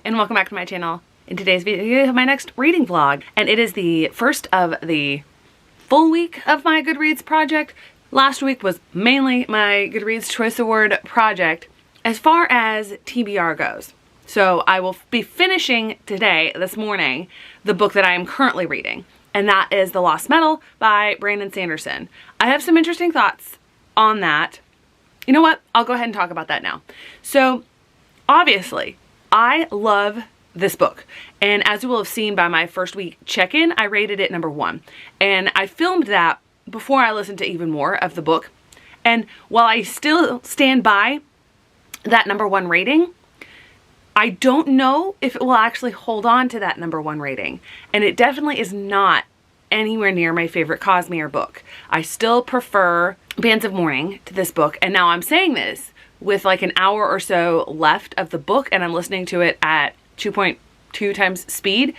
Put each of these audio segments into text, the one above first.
and welcome back to my channel. In today's video, my next reading vlog, and it is the first of the full week of my Goodreads project. Last week was mainly my Goodreads Choice Award project as far as TBR goes. So I will be finishing today, this morning, the book that I am currently reading, and that is The Lost Metal by Brandon Sanderson. I have some interesting thoughts on that. You know what? I'll go ahead and talk about that now. So obviously, I love this book, and as you will have seen by my first week check-in, I rated it #1, and I filmed that before I listened to even more of the book. And while I still stand by that #1 rating, I don't know if it will actually hold on to that #1 rating, and it definitely is not anywhere near my favorite Cosmere book. I still prefer Bands of Mourning to this book, and now I'm saying this with like an hour or so left of the book, and I'm listening to it at 2.2 times speed,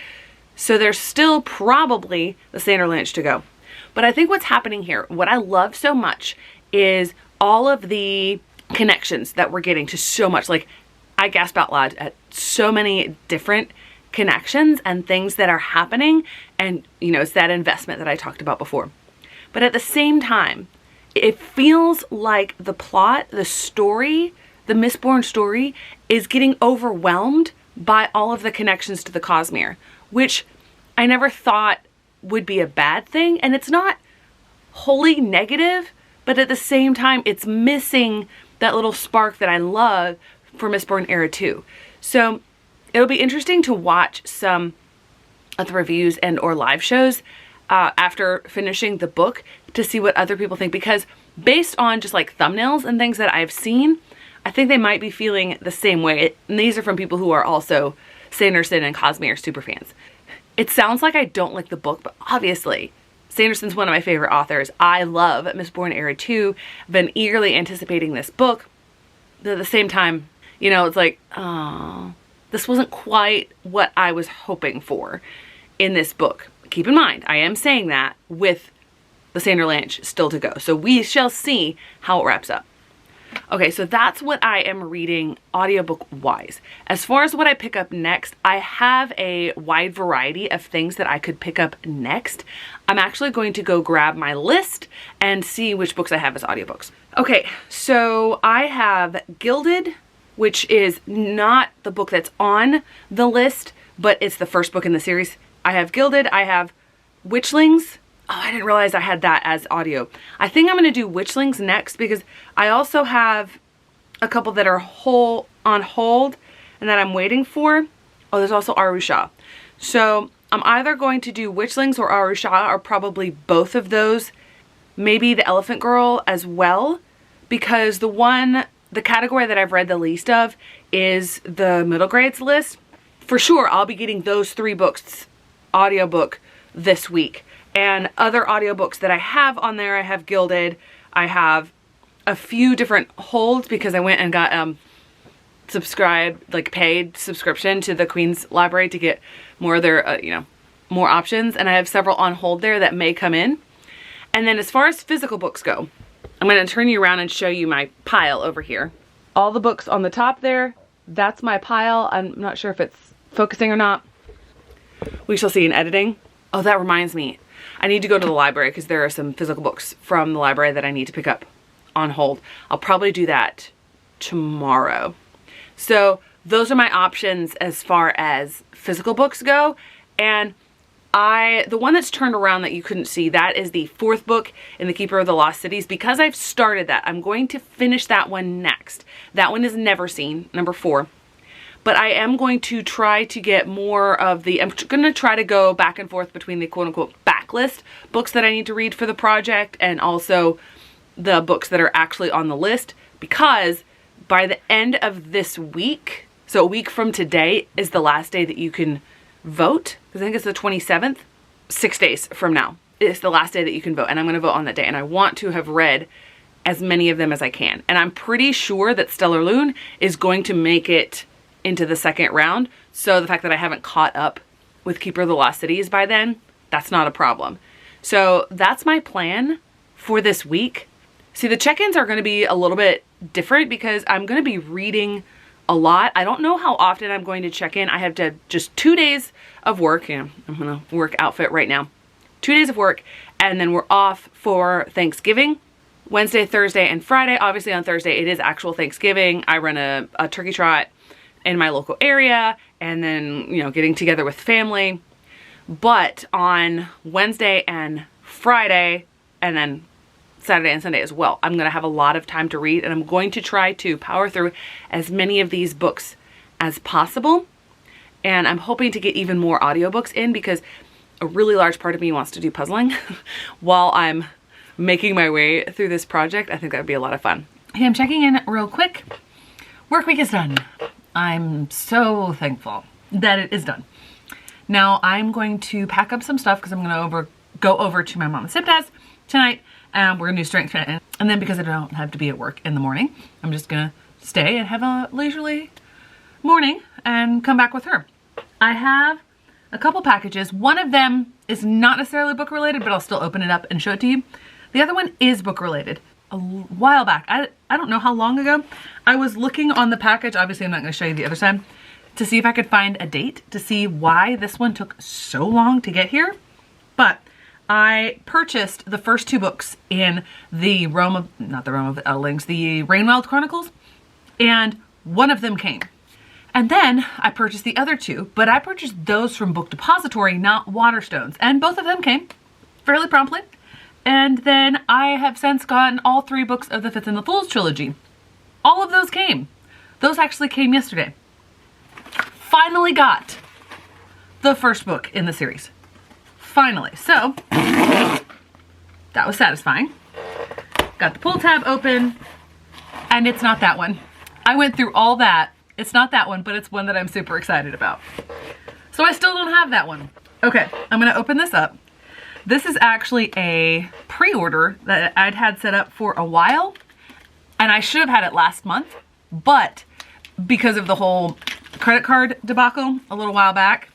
so there's still probably the standard Lynch to go. But I think what's happening here, what I love so much, is all of the connections that we're getting to so much. Like, I gasp out loud at so many different connections and things that are happening, and you know, it's that investment that I talked about before. But at the same time, it feels like the plot, the story, the Mistborn story is getting overwhelmed by all of the connections to the Cosmere, which I never thought would be a bad thing. And it's not wholly negative, but at the same time, it's missing that little spark that I love for Mistborn Era 2. So it'll be interesting to watch some of the reviews and or live shows after finishing the book to see what other people think, because based on just like thumbnails and things that I've seen, I think they might be feeling the same way. And these are from people who are also Sanderson and Cosmere super fans. It sounds like I don't like the book, but obviously Sanderson's one of my favorite authors. I love Mistborn Era 2. I've been eagerly anticipating this book. But at the same time, you know, it's like, oh, this wasn't quite what I was hoping for in this book. Keep in mind, I am saying that with the standard Lynch still to go. So we shall see how it wraps up. Okay, so that's what I am reading audiobook wise. As far as what I pick up next, I have a wide variety of things that I could pick up next. I'm actually going to go grab my list and see which books I have as audiobooks. Okay, so I have Gilded, which is not the book that's on the list, but it's the first book in the series. I have Gilded, I have Witchlings. Oh, I didn't realize I had that as audio. I think I'm going to do Witchlings next, because I also have a couple that are on hold and that I'm waiting for. Oh, there's also Arusha. So I'm either going to do Witchlings or Arusha, or probably both of those. Maybe The Elephant Girl as well, because the category that I've read the least of is the middle grades list. For sure, I'll be getting those 3 books audiobook this week. And other audiobooks that I have on there, I have Gilded. I have a few different holds because I went and got paid subscription to the Queen's Library to get more of their, more options. And I have several on hold there that may come in. And then as far as physical books go, I'm going to turn you around and show you my pile over here. All the books on the top there, that's my pile. I'm not sure if it's focusing or not. We shall see in editing. Oh, that reminds me. I need to go to the library because there are some physical books from the library that I need to pick up on hold. I'll probably do that tomorrow. So those are my options as far as physical books go. And the one that's turned around that you couldn't see, that is the 4th book in The Keeper of the Lost Cities. Because I've started that, I'm going to finish that one next. That one is Never Seen, number 4. But I am going to try to get more of I'm going to try to go back and forth between the quote-unquote backlist books that I need to read for the project and also the books that are actually on the list, because by the end of this week, so a week from today is the last day that you can vote, because I think it's the 27th, 6 days from now. It's the last day that you can vote, and I'm going to vote on that day, and I want to have read as many of them as I can. And I'm pretty sure that Stellar Loon is going to make it into the second round. So the fact that I haven't caught up with Keeper of the Lost Cities by then, that's not a problem. So that's my plan for this week. See, the check-ins are going to be a little bit different because I'm going to be reading a lot. I don't know how often I'm going to check in. I have to just 2 days of work. I'm in a work outfit right now. 2 days of work, and then we're off for Thanksgiving. Wednesday, Thursday, and Friday. Obviously on Thursday, it is actual Thanksgiving. I run a turkey trot in my local area, and then, you know, getting together with family. But on Wednesday and Friday, and then Saturday and Sunday as well, I'm gonna have a lot of time to read, and I'm going to try to power through as many of these books as possible. And I'm hoping to get even more audiobooks in, because a really large part of me wants to do puzzling while I'm making my way through this project. I think that would be a lot of fun. Hey, I'm checking in real quick. Work week is done. I'm so thankful that it is done. Now I'm going to pack up some stuff because I'm going to go over to my mom and stepdad's tonight, and we're going to do strength training. And then because I don't have to be at work in the morning, I'm just going to stay and have a leisurely morning and come back with her. I have a couple packages. One of them is not necessarily book related, but I'll still open it up and show it to you. The other one is book related. A while back, I don't know how long ago, I was looking on the package, obviously I'm not going to show you the other side, to see if I could find a date to see why this one took so long to get here. But I purchased the first 2 books in the not the Realm of the Elderlings, the Rainwild Chronicles, and one of them came. And then I purchased the other 2, but I purchased those from Book Depository, not Waterstones, and both of them came fairly promptly. And then I have since gotten all 3 books of the Fifth and the Fools trilogy. All of those came. Those actually came yesterday. Finally got the first book in the series. Finally. So, that was satisfying. Got the pull tab open, and it's not that one. I went through all that. It's not that one, but it's one that I'm super excited about. So I still don't have that one. Okay, I'm gonna open this up. This is actually a pre-order that I'd had set up for a while, and I should have had it last month, but because of the whole credit card debacle a little while back,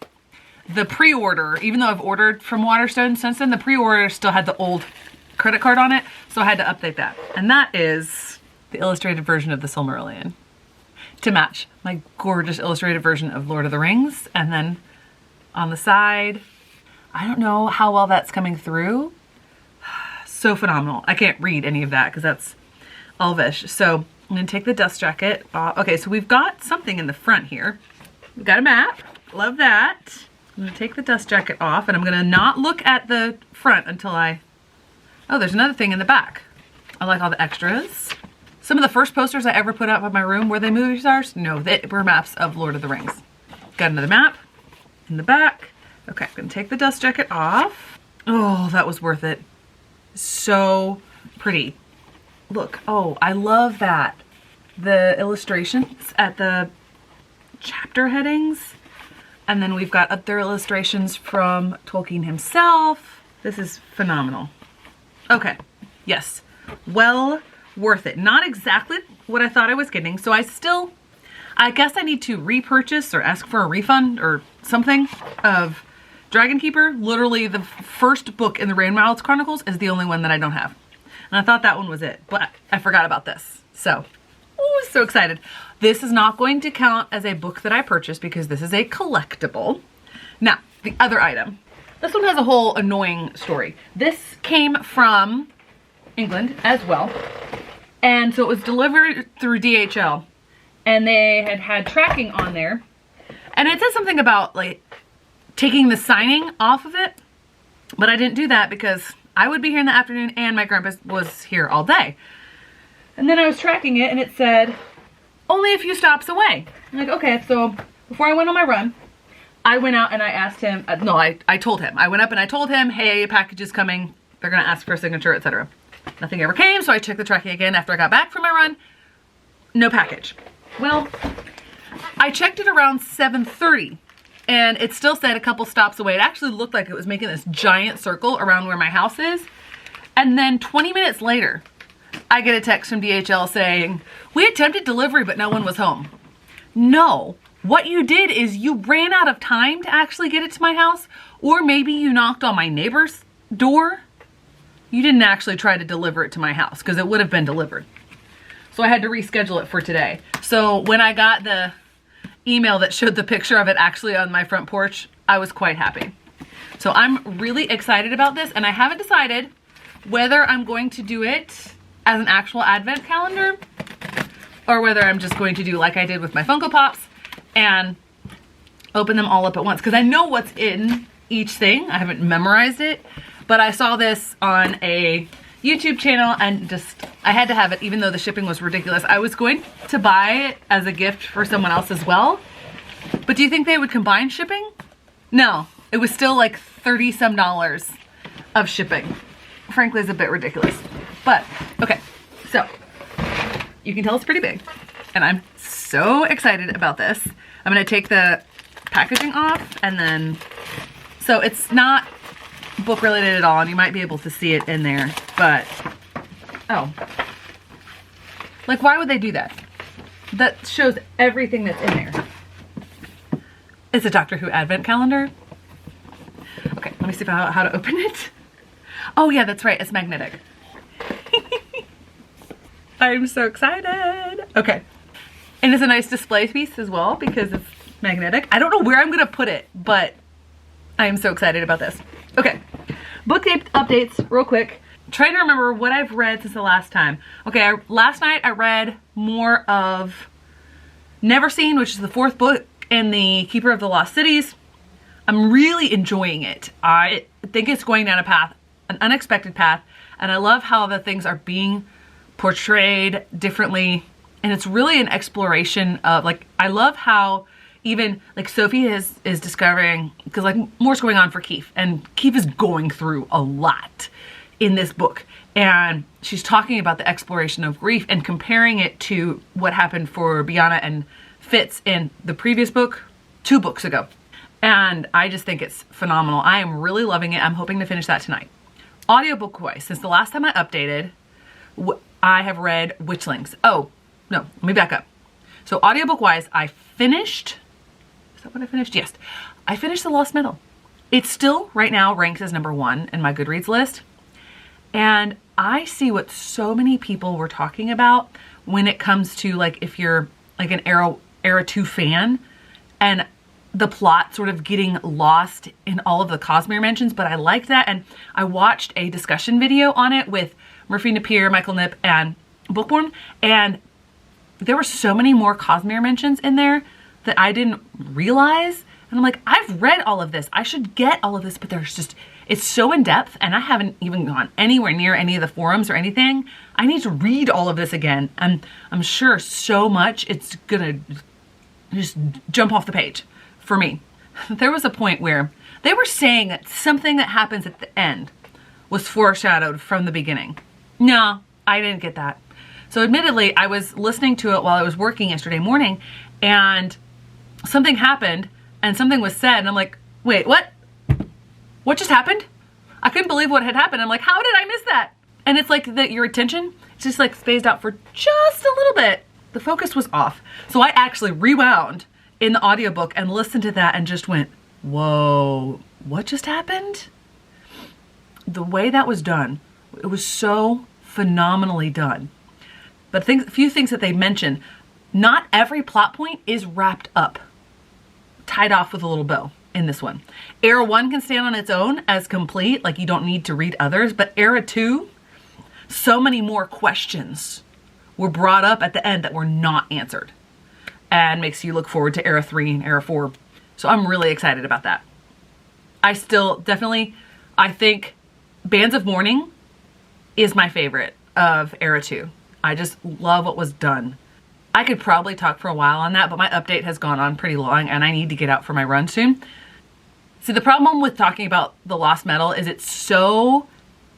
the pre-order, even though I've ordered from Waterstone since then, the pre-order still had the old credit card on it, so I had to update that. And that is the illustrated version of the Silmarillion to match my gorgeous illustrated version of Lord of the Rings. And then on the side, I don't know how well that's coming through. So phenomenal. I can't read any of that because that's Elvish. So I'm gonna take the dust jacket off. Okay, so we've got something in the front here. We've got a map. Love that. I'm gonna take the dust jacket off, and I'm gonna not look at the front until oh, there's another thing in the back. I like all the extras. Some of the first posters I ever put up in my room, were they movie stars? No, they were maps of Lord of the Rings. Got another map in the back. Okay, I'm gonna take the dust jacket off. Oh, that was worth it. So pretty. Look, oh, I love that. The illustrations at the chapter headings. And then we've got other illustrations from Tolkien himself. This is phenomenal. Okay, yes, well worth it. Not exactly what I thought I was getting, so I guess I need to repurchase or ask for a refund or something of Dragon Keeper. Literally the first book in the Rainwild Chronicles is the only one that I don't have. And I thought that one was it, but I forgot about this. So, oh, so excited. This is not going to count as a book that I purchased because this is a collectible. Now, the other item. This one has a whole annoying story. This came from England as well. And so it was delivered through DHL. And they had tracking on there. And it says something about like taking the signing off of it. But I didn't do that because I would be here in the afternoon and my grandpa was here all day. And then I was tracking it and it said, only a few stops away. I'm like, okay, so before I went on my run, I went out and I asked him, I told him. I went up and I told him, hey, package is coming. They're gonna ask for a signature, etc. Nothing ever came, so I checked the tracking again after I got back from my run. No package. Well, I checked it around 7:30 and it still said a couple stops away. It actually looked like it was making this giant circle around where my house is. And then 20 minutes later, I get a text from DHL saying, we attempted delivery, but no one was home. No, what you did is you ran out of time to actually get it to my house, or maybe you knocked on my neighbor's door. You didn't actually try to deliver it to my house because it would have been delivered. So I had to reschedule it for today. So So when I got the email that showed the picture of it actually on my front porch, I was quite happy. So I'm really excited about this, and I haven't decided whether I'm going to do it as an actual advent calendar or whether I'm just going to do like I did with my Funko Pops and open them all up at once, because I know what's in each thing. I haven't memorized it, but I saw this on a YouTube channel and just, I had to have it even though the shipping was ridiculous. I was going to buy it as a gift for someone else as well, but do you think they would combine shipping? No, it was still like $30 some of shipping. Frankly, it's a bit ridiculous, but okay. So you can tell it's pretty big, and I'm so excited about this. I'm gonna take the packaging off, and then, so it's not book related at all, and you might be able to see it in there, but, oh. Like, why would they do that? That shows everything that's in there. It's a Doctor Who advent calendar. Okay, let me see how to open it. Oh yeah, that's right, it's magnetic. I'm so excited. Okay, and it's a nice display piece as well because it's magnetic. I don't know where I'm gonna put it, but I am so excited about this. Okay, book updates real quick. Trying to remember what I've read since the last time. Okay, last night I read more of Never Seen, which is the 4th book in the Keeper of the Lost Cities. I'm really enjoying it. I think it's going down a path, an unexpected path, and I love how the things are being portrayed differently, and it's really an exploration of, like, I love how even like Sophie is discovering, because like more's going on for Keith, and Keith is going through a lot in this book, and she's talking about the exploration of grief and comparing it to what happened for Biana and Fitz in the previous book 2 books ago, and I just think it's phenomenal. I am really loving it. I'm hoping to finish that tonight. Audiobook wise, since the last time I updated, I have read Witchlings. Oh no, let me back up. So audiobook wise, I finished, is that what I finished? Yes, I finished The Lost Metal. It still right now ranks as #1 in my Goodreads list. And I see what so many people were talking about when it comes to, like, if you're like an Era 2 fan, and the plot sort of getting lost in all of the Cosmere mentions, but I liked that. And I watched a discussion video on it with Murphy Napier, Michael Nip, and Bookworm, and there were so many more Cosmere mentions in there that I didn't realize. And I'm like, I've read all of this. I should get all of this, but there's just, it's so in depth, and I haven't even gone anywhere near any of the forums or anything. I need to read all of this again. And I'm sure so much it's gonna just jump off the page for me. There was a point where they were saying that something that happens at the end was foreshadowed from the beginning. No, I didn't get that. So admittedly, I was listening to it while I was working yesterday morning, and something happened and something was said, and I'm like, wait, what? What just happened? I couldn't believe what had happened. I'm like, how did I miss that? And it's like that your attention is just like spaced out for just a little bit. The focus was off. So I actually rewound in the audiobook and listened to that and just went, whoa, what just happened? The way that was done, it was so phenomenally done. But a few things that they mentioned, not every plot point is wrapped up, tied off with a little bow in this one. Era 1 can stand on its own as complete, like you don't need to read others, but Era 2, so many more questions were brought up at the end that were not answered, and makes you look forward to Era 3 and Era 4. So I'm really excited about that. I still definitely, I think Bands of Mourning is my favorite of Era 2. I just love what was done. I could probably talk for a while on that, but my update has gone on pretty long and I need to get out for my run soon. See, the problem with talking about The Lost Metal is it's so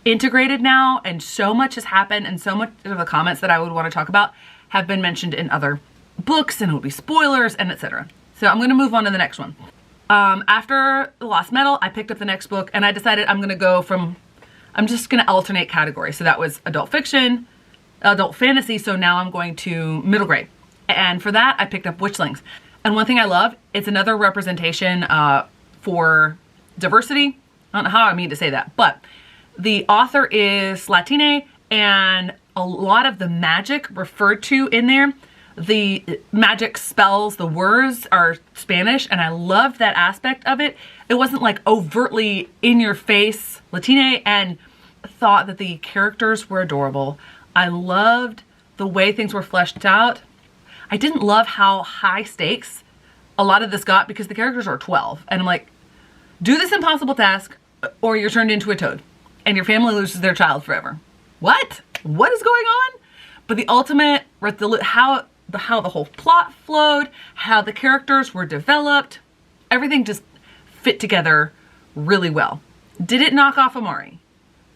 integrated now, and so much has happened, and so much of the comments that I would want to talk about have been mentioned in other books, and it will be spoilers and etc. So I'm going to move on to the next one. After The Lost Metal, I picked up the next book, and I decided I'm just going to alternate categories. So that was adult fiction, adult fantasy, so now I'm going to middle grade. And for that, I picked up Witchlings. And one thing I love, it's another representation for diversity. I don't know how I mean to say that, but the author is Latine, and a lot of the magic referred to in there the magic spells, the words are Spanish, and I loved that aspect of it. It wasn't like overtly in your face Latina, and thought that the characters were adorable. I loved the way things were fleshed out. I didn't love how high stakes a lot of this got because the characters are 12, and I'm like, do this impossible task or you're turned into a toad and your family loses their child forever. What is going on? But the ultimate, how the whole plot flowed, how the characters were developed, everything just fit together really well. Did it knock off Amari?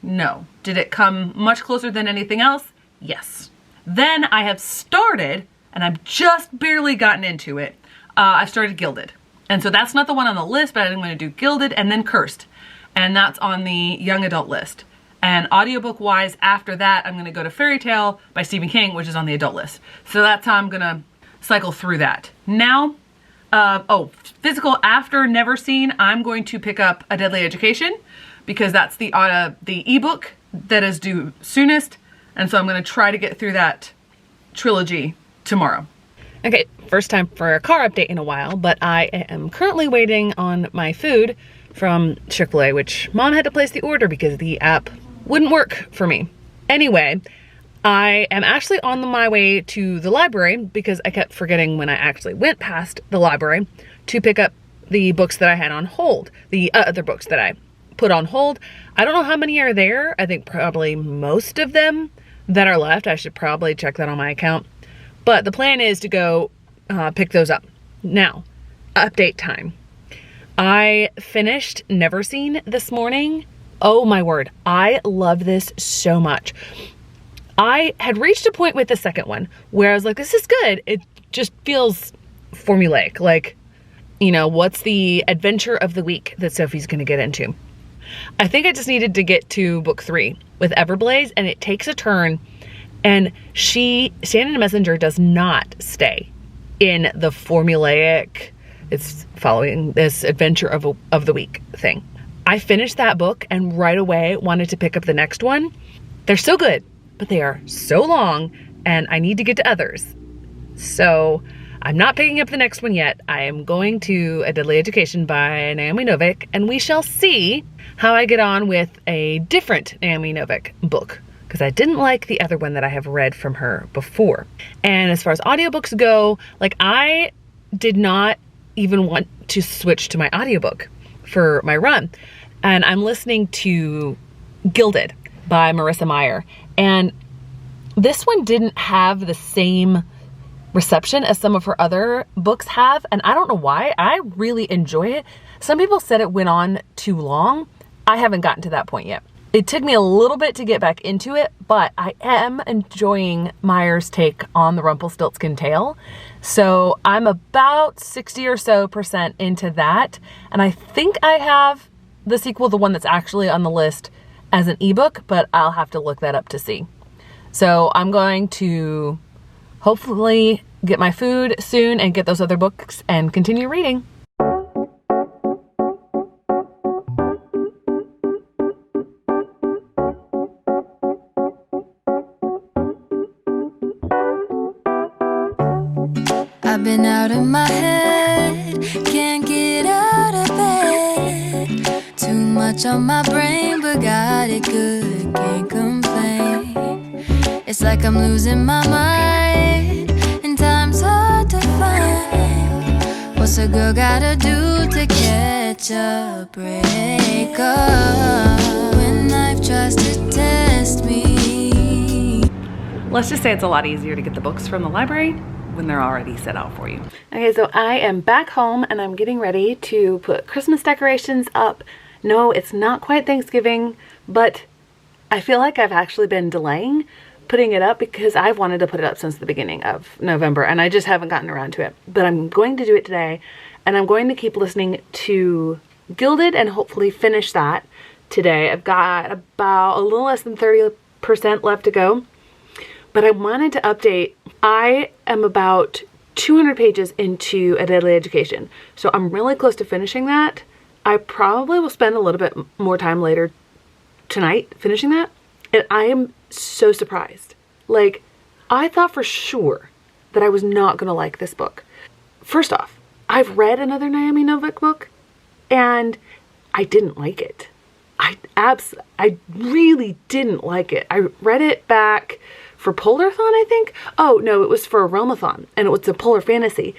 No. Did it come much closer than anything else? Yes. Then I have started, and I've just barely gotten into it, I've started Gilded. And so that's not the one on the list, but I'm going to do Gilded and then Cursed. And that's on the young adult list. And audiobook wise, after that, I'm going to go to Fairy Tale by Stephen King, which is on the adult list. So that's how I'm going to cycle through that. Now, physical after Never Seen, I'm going to pick up A Deadly Education because that's the ebook that is due soonest. And so I'm going to try to get through that trilogy tomorrow. Okay, first time for a car update in a while, but I am currently waiting on my food from Chick-fil-A, which Mom had to place the order because the app wouldn't work for me. Anyway, I am actually on my way to the library because I kept forgetting when I actually went past the library to pick up the books that I had on hold, the other books that I put on hold. I don't know how many are there. I think probably most of them that are left. I should probably check that on my account. But the plan is to go pick those up. Now, update time. I finished Never Seen this morning. Oh my word, I love this so much. I had reached a point with the second one where I was like, this is good. It just feels formulaic. Like, you know, what's the adventure of the week that Sophie's gonna get into? I think I just needed to get to book 3 with Everblaze, and it takes a turn, and Shannon Messenger does not stay in the formulaic, it's following this adventure of the week thing. I finished that book and right away wanted to pick up the next one. They're so good, but they are so long and I need to get to others. So I'm not picking up the next one yet. I am going to A Deadly Education by Naomi Novik, and we shall see how I get on with a different Naomi Novik book, because I didn't like the other one that I have read from her before. And as far as audiobooks go, like I did not even want to switch to my audiobook for my run. And I'm listening to Gilded by Marissa Meyer. And this one didn't have the same reception as some of her other books have. And I don't know why. I really enjoy it. Some people said it went on too long. I haven't gotten to that point yet. It took me a little bit to get back into it, but I am enjoying Meyer's take on the Rumpelstiltskin tale. So I'm about 60% or so into that. And I think I have the sequel, the one that's actually on the list, as an ebook, but I'll have to look that up to see. So I'm going to hopefully get my food soon and get those other books and continue reading. I've been out of my head, can't get out of bed. Too much on my brain, but got it good, can't complain. It's like I'm losing my mind, and time's hard to find. What's a girl gotta do to catch a break up when life tries to test me? Let's just say it's a lot easier to get the books from the library when they're already set out for you. Okay, so I am back home and I'm getting ready to put Christmas decorations up. No, it's not quite Thanksgiving, but I feel like I've actually been delaying putting it up because I've wanted to put it up since the beginning of November and I just haven't gotten around to it. But I'm going to do it today, and I'm going to keep listening to Gilded and hopefully finish that today. I've got about a little less than 30% left to go. But I wanted to update. I am about 200 pages into A Deadly Education. So I'm really close to finishing that. I probably will spend a little bit more time later tonight finishing that. And I am so surprised. Like, I thought for sure that I was not going to like this book. First off, I've read another Naomi Novik book and I didn't like it. I really didn't like it. I read it back for Polathon, I think. Oh, no, it was for a Realmathon, and it was a polar fantasy.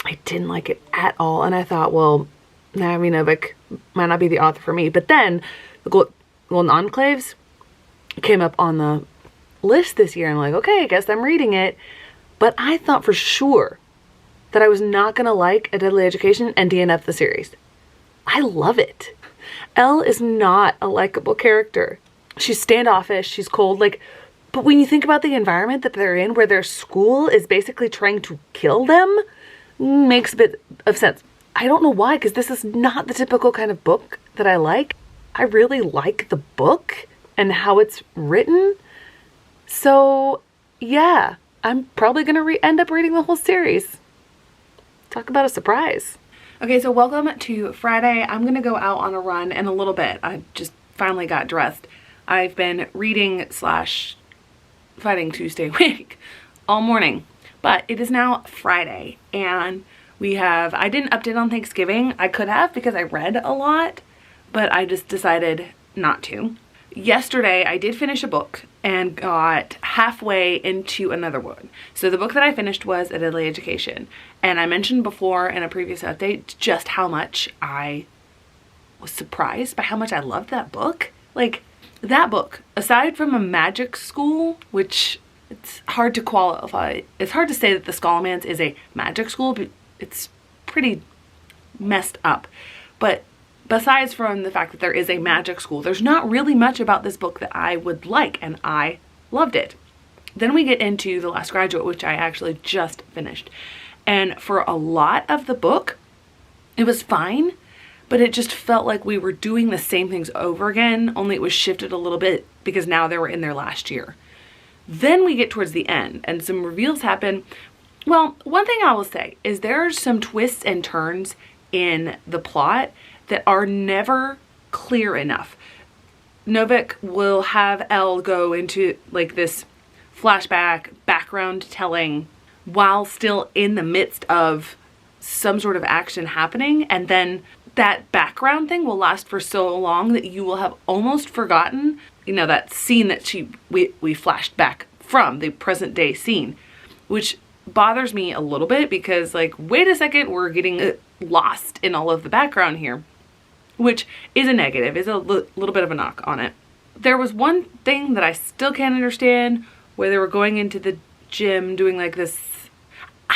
I didn't like it at all, and I thought, well, Naomi Novik might not be the author for me. But then the Golden Enclaves came up on the list this year, and I'm like, okay, I guess I'm reading it. But I thought for sure that I was not going to like A Deadly Education and DNF the series. I love it. Elle is not a likable character. She's standoffish, she's cold, but when you think about the environment that they're in, where their school is basically trying to kill them, makes a bit of sense. I don't know why, because this is not the typical kind of book that I like. I really like the book and how it's written. So, yeah, I'm probably going to end up reading the whole series. Talk about a surprise. Okay, so welcome to Friday. I'm going to go out on a run in a little bit. I just finally got dressed. I've been reading / fighting to stay awake all morning, but it is now Friday and I didn't update on Thanksgiving. I could have because I read a lot, but I just decided not to. Yesterday, I did finish a book and got halfway into another one. So the book that I finished was A Deadly Education. And I mentioned before in a previous update just how much I was surprised by how much I loved that book. That book, aside from a magic school, which it's hard to qualify. It's hard to say that the Scholomance is a magic school, but it's pretty messed up. But besides from the fact that there is a magic school, there's not really much about this book that I would like, and I loved it. Then we get into The Last Graduate, which I actually just finished. And for a lot of the book, it was fine, but it just felt like we were doing the same things over again, only it was shifted a little bit because now they were in their last year. Then we get towards the end and some reveals happen. Well, one thing I will say is there are some twists and turns in the plot that are never clear enough. Novik will have Elle go into this flashback background telling while still in the midst of some sort of action happening, and then that background thing will last for so long that you will have almost forgotten, that scene that we flashed back from, the present day scene, which bothers me a little bit because wait a second, we're getting lost in all of the background here, which is a negative, is a little bit of a knock on it. There was one thing that I still can't understand, where they were going into the gym doing this.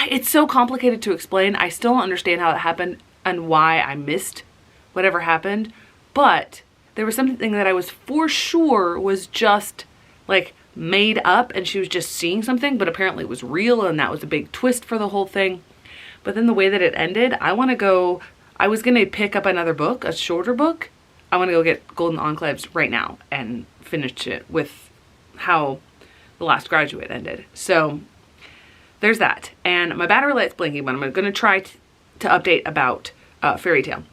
It's so complicated to explain. I still don't understand how it happened and why I missed whatever happened, but there was something that I was for sure was just made up and she was just seeing something, but apparently it was real, and that was a big twist for the whole thing. But then the way that it ended, I was going to pick up another book, a shorter book. I want to go get Golden Enclaves right now and finish it with how The Last Graduate ended. So there's that. And my battery light's blinking, but I'm going to try to update about Fairy Tale.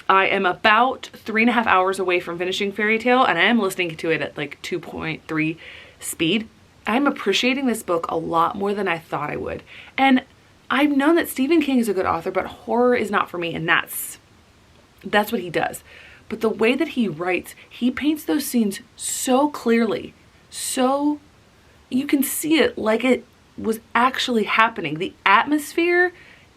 I am about 3.5 hours away from finishing Fairy Tale, and I am listening to it at 2.3 speed. I'm appreciating this book a lot more than I thought I would. And I've known that Stephen King is a good author, but horror is not for me, and that's what he does. But the way that he writes, he paints those scenes so clearly, so you can see it like it was actually happening. The atmosphere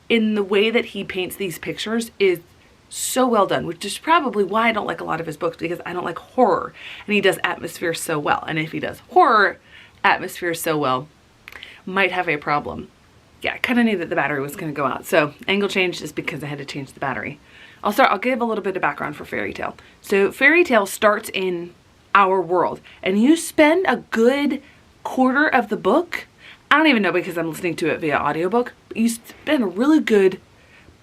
in the way that he paints these pictures is so well done, which is probably why I don't like a lot of his books, because I don't like horror, and he does atmosphere so well. And if he does horror atmosphere so well, might have a problem. Yeah, I kind of knew that the battery was going to go out, so angle change is because I had to change the battery. I'll give a little bit of background for Fairy Tale. So Fairy Tale starts in our world, and you spend a good quarter of the book, I don't even know because I'm listening to it via audiobook, but you spend a really good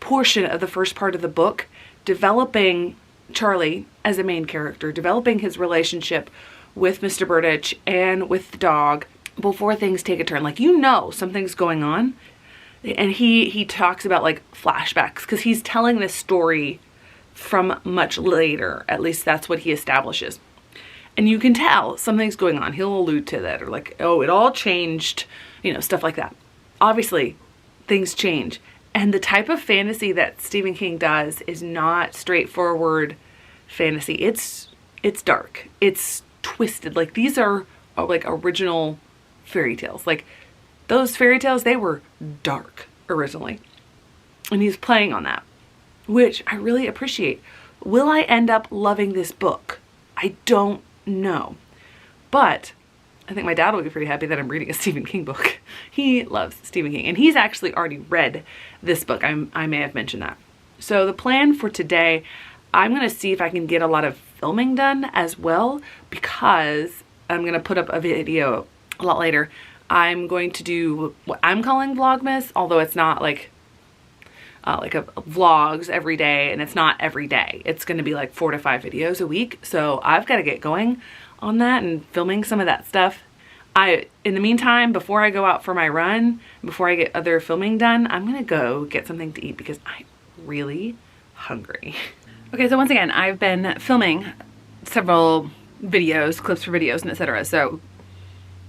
portion of the first part of the book developing Charlie as a main character, developing his relationship with Mr. Burditch and with the dog before things take a turn. Something's going on. And he talks about flashbacks because he's telling this story from much later. At least that's what he establishes. And you can tell something's going on. He'll allude to that, or oh, it all changed, stuff like that. obviously things change. And the type of fantasy that Stephen King does is not straightforward fantasy. It's dark. It's twisted. Like these are like original fairy tales. Like those fairy tales, they were dark originally. And he's playing on that, which I really appreciate. Will I end up loving this book? I don't know. But I think my dad will be pretty happy that I'm reading a Stephen King book. He loves Stephen King, and he's actually already read this book. I may have mentioned that. So the plan for today, I'm going to see if I can get a lot of filming done as well, because I'm going to put up a video a lot later. I'm going to do what I'm calling Vlogmas, although it's not like a vlogs every day, and it's not every day. It's going to be like 4 to 5 videos a week. So I've got to get going on that and filming some of that stuff. In the meantime, before I go out for my run, before I get other filming done, I'm going to go get something to eat because I'm really hungry. Okay, so once again, I've been filming several videos, clips for videos, and etc. So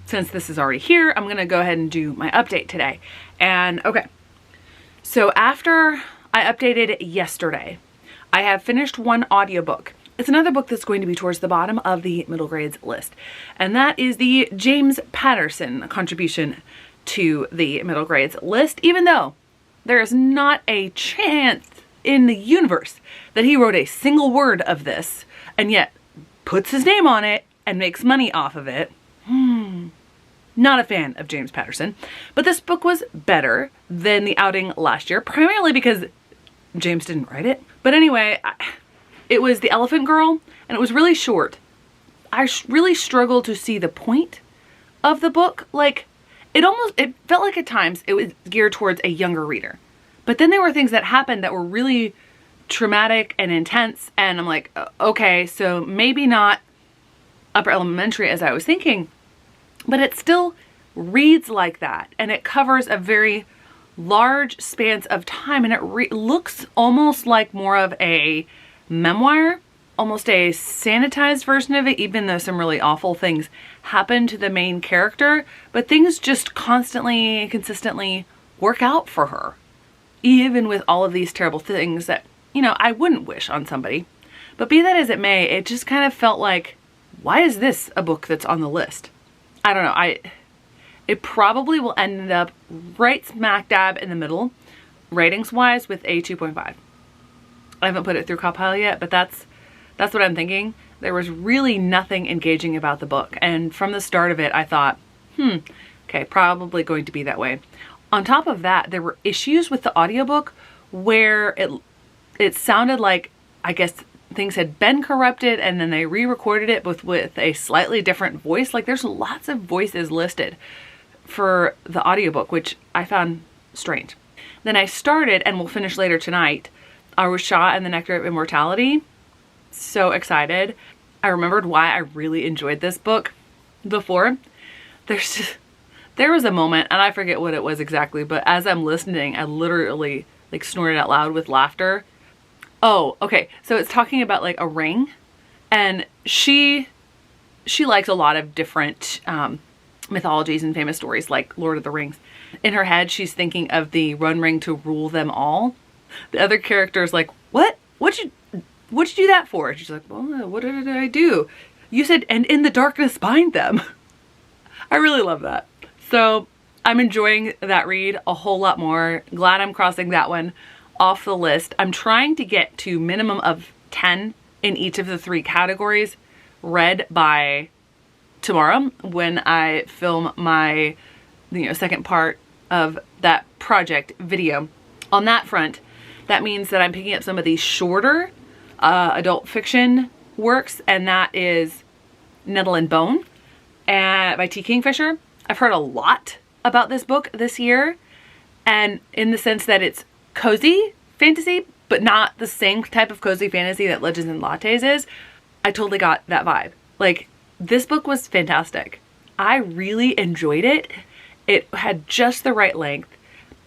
since this is already here, I'm going to go ahead and do my update today. And okay. So after I updated yesterday, I have finished one audiobook. It's another book that's going to be towards the bottom of the middle grades list. And that is the James Patterson contribution to the middle grades list, even though there is not a chance in the universe that he wrote a single word of this and yet puts his name on it and makes money off of it. Not a fan of James Patterson, but this book was better than The Outing last year, primarily because James didn't write it. But anyway, it was The Elephant Girl, and it was really short. I really struggled to see the point of the book. Like, it felt like at times it was geared towards a younger reader. But then there were things that happened that were really traumatic and intense, and I'm like, okay, so maybe not upper elementary as I was thinking, but it still reads like that, and it covers a very large spans of time, and it looks almost like more of a memoir, almost a sanitized version of it, even though some really awful things happen to the main character, but things just constantly and consistently work out for her, even with all of these terrible things that, you know, I wouldn't wish on somebody. But be that as it may, it just kind of felt like, why is this a book that's on the list? I don't know. It probably will end up right smack dab in the middle, ratings wise, with a 2.5. I haven't put it through Compile yet, but that's what I'm thinking. There was really nothing engaging about the book, and from the start of it, I thought, okay, probably going to be that way. On top of that, there were issues with the audiobook where it sounded like, I guess, things had been corrupted and then they re-recorded it with a slightly different voice. Like, there's lots of voices listed for the audiobook, which I found strange. Then I started, and we'll finish later tonight, Our Shah and the Nectar of Immortality. So excited. I remembered why I really enjoyed this book before. There was a moment, and I forget what it was exactly, but as I'm listening, I literally like snorted out loud with laughter. Oh, okay. So it's talking about like a ring, and she likes a lot of different mythologies and famous stories like Lord of the Rings. In her head, she's thinking of the One Ring to rule them all. The other character is like, what? What'd you do that for? And she's like, well, what did I do? You said, and in the darkness bind them. I really love that. So I'm enjoying that read a whole lot more. Glad I'm crossing that one off the list. I'm trying to get to minimum of 10 in each of the 3 categories read by tomorrow when I film my second part of that project video. On that front, that means that I'm picking up some of these shorter adult fiction works, and that is Nettle and Bone by T. Kingfisher. I've heard a lot about this book this year, and in the sense that it's cozy fantasy, but not the same type of cozy fantasy that Legends and Lattes is. I totally got that vibe. Like, this book was fantastic. I really enjoyed it. It had just the right length.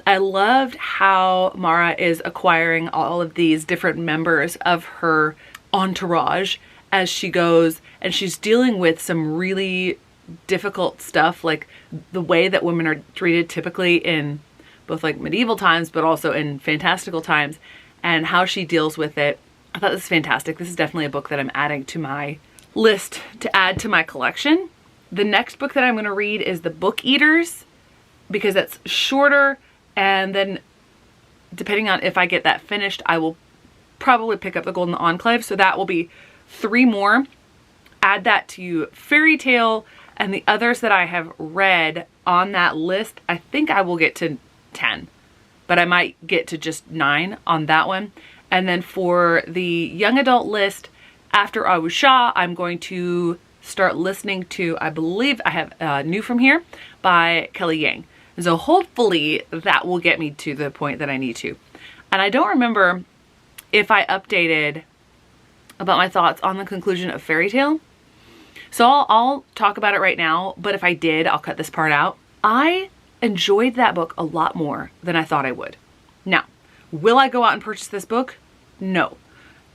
I loved how Mara is acquiring all of these different members of her entourage as she goes, and she's dealing with some really difficult stuff, like the way that women are treated typically in both like medieval times, but also in fantastical times, and how she deals with it. I thought this was fantastic. This is definitely a book that I'm adding to my list to add to my collection. The next book that I'm going to read is The Book Eaters, because that's shorter, and then depending on if I get that finished, I will probably pick up The Golden Enclave. So that will be 3 more. Add that to Fairy Tale, and the others that I have read on that list, I think I will get to 10, but I might get to just 9 on that one. And then for the young adult list, after Awusha, I'm going to start listening to, I believe I have New From Here by Kelly Yang. So hopefully that will get me to the point that I need to. And I don't remember if I updated about my thoughts on the conclusion of Fairy Tale. So I'll talk about it right now, but if I did, I'll cut this part out. I enjoyed that book a lot more than I thought I would. Now, will I go out and purchase this book? No.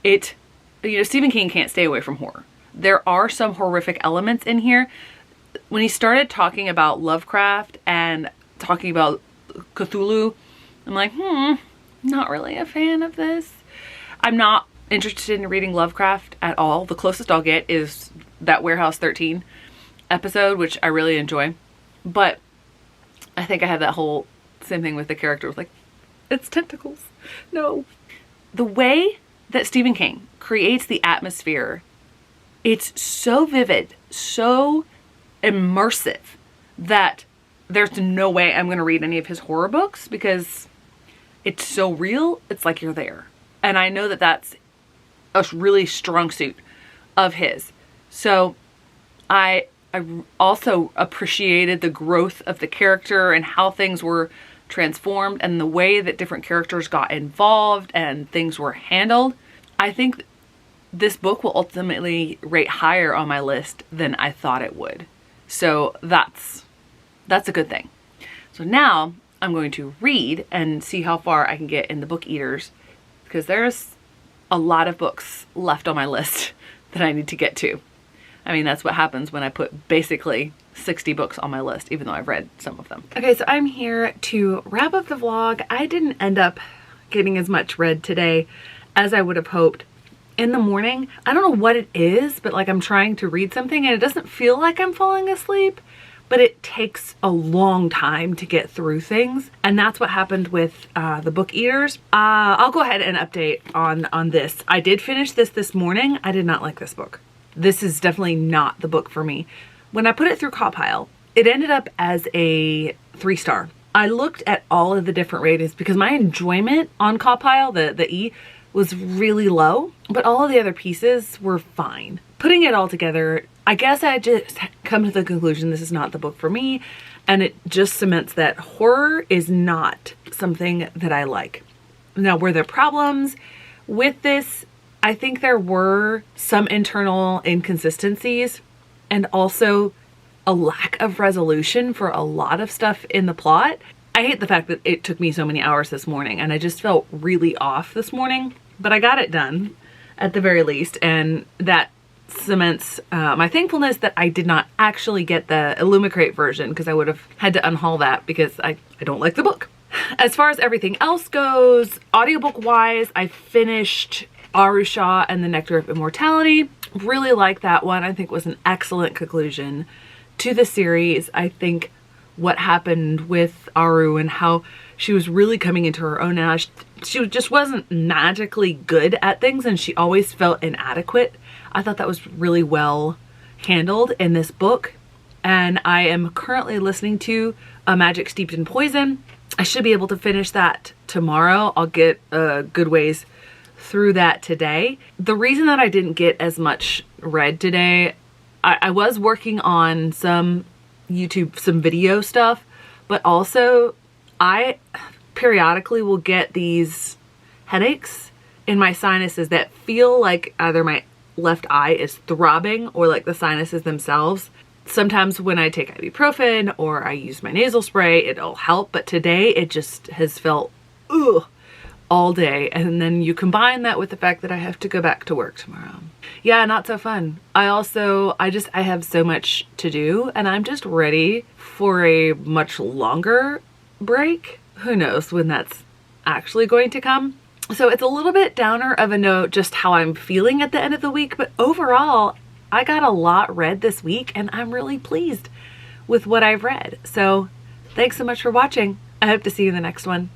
Stephen King can't stay away from horror. There are some horrific elements in here. When he started talking about Lovecraft and talking about Cthulhu, I'm like, not really a fan of this. I'm not interested in reading Lovecraft at all. The closest I'll get is that Warehouse 13 episode, which I really enjoy. But I think I have that whole same thing with the characters, like, it's tentacles. No. The way that Stephen King creates the atmosphere, it's so vivid, so immersive, that there's no way I'm going to read any of his horror books because it's so real. It's like you're there. And I know that that's a really strong suit of his. So I also appreciated the growth of the character and how things were transformed and the way that different characters got involved and things were handled. I think this book will ultimately rate higher on my list than I thought it would. So that's a good thing. So now I'm going to read and see how far I can get in The Book Eaters, because there's a lot of books left on my list that I need to get to. I mean, that's what happens when I put basically 60 books on my list, even though I've read some of them. Okay, so I'm here to wrap up the vlog. I didn't end up getting as much read today as I would have hoped. In the morning, I don't know what it is, but like I'm trying to read something and it doesn't feel like I'm falling asleep, but it takes a long time to get through things. And that's what happened with The Book Eaters. I'll go ahead and update on this. I did finish this morning. I did not like this book. This is definitely not the book for me. When I put it through Cawpile, it ended up as a 3-star. I looked at all of the different ratings because my enjoyment on Cawpile, the E, was really low, but all of the other pieces were fine. Putting it all together, I guess I just come to the conclusion this is not the book for me, and it just cements that horror is not something that I like. Now, were there problems with this? I think there were some internal inconsistencies and also a lack of resolution for a lot of stuff in the plot. I hate the fact that it took me so many hours this morning and I just felt really off this morning, but I got it done at the very least, and that cements my thankfulness that I did not actually get the Illumicrate version because I would have had to unhaul that because I don't like the book. As far as everything else goes, audiobook wise, I finished Arusha and the Nectar of Immortality. Really like that one. I think it was an excellent conclusion to the series. I think what happened with Aru and how she was really coming into her own now. She just wasn't magically good at things and she always felt inadequate. I thought that was really well handled in this book. And I am currently listening to A Magic Steeped in Poison. I should be able to finish that tomorrow. I'll get a good ways through that today. The reason that I didn't get as much read today, I was working on some YouTube, some video stuff, but also I periodically will get these headaches in my sinuses that feel like either my left eye is throbbing or like the sinuses themselves. Sometimes when I take ibuprofen or I use my nasal spray, it'll help, but today it just has felt all day, and then you combine that with the fact that I have to go back to work tomorrow. Yeah, not so fun. I have so much to do, and I'm just ready for a much longer break. Who knows when that's actually going to come. So it's a little bit downer of a note just how I'm feeling at the end of the week, but overall I got a lot read this week and I'm really pleased with what I've read. So thanks so much for watching. I hope to see you in the next one.